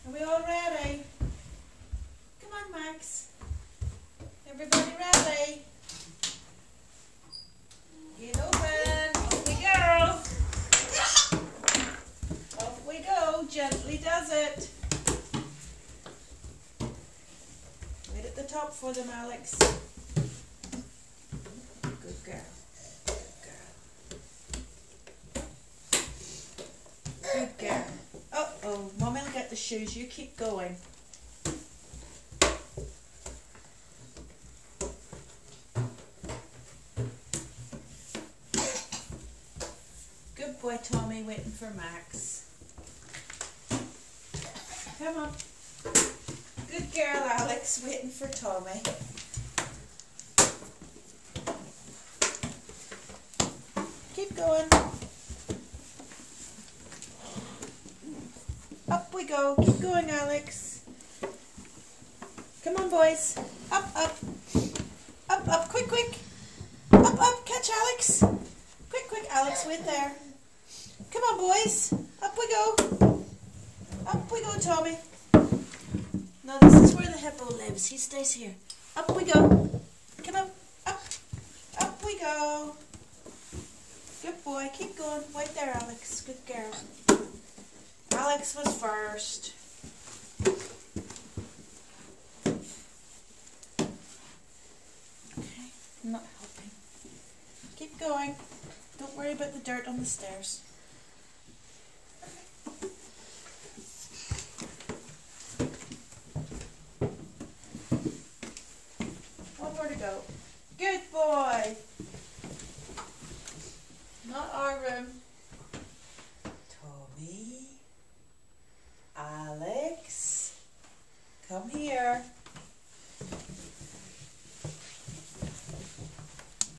Are we all ready? Come on, Max. Everybody ready? Get open. Off we go. Off we go. Gently does it. Right at the top for them, Alex. Good girl. Good girl. Uh-oh, Mummy will get the shoes. You keep going. Good boy, Tommy, waiting for Max. Come on. Good girl, Alex, waiting for Tommy. Keep going. Up we go. Keep going, Alex. Come on, boys. Up, up. Up, up. Quick, quick. Up, up. Catch Alex. Quick, quick. Alex, wait there. Come on, boys. Up we go. Up we go, Tommy. No, this is where the hippo lives. He stays here. Up we go. Come on. Up. Up we go. Good boy. Keep going. Wait there, Alex. Good girl. Alex was first. Okay, I'm not helping. Keep going. Don't worry about the dirt on the stairs. One more to go. Good boy. Not our room. Tommy. Alex, come here.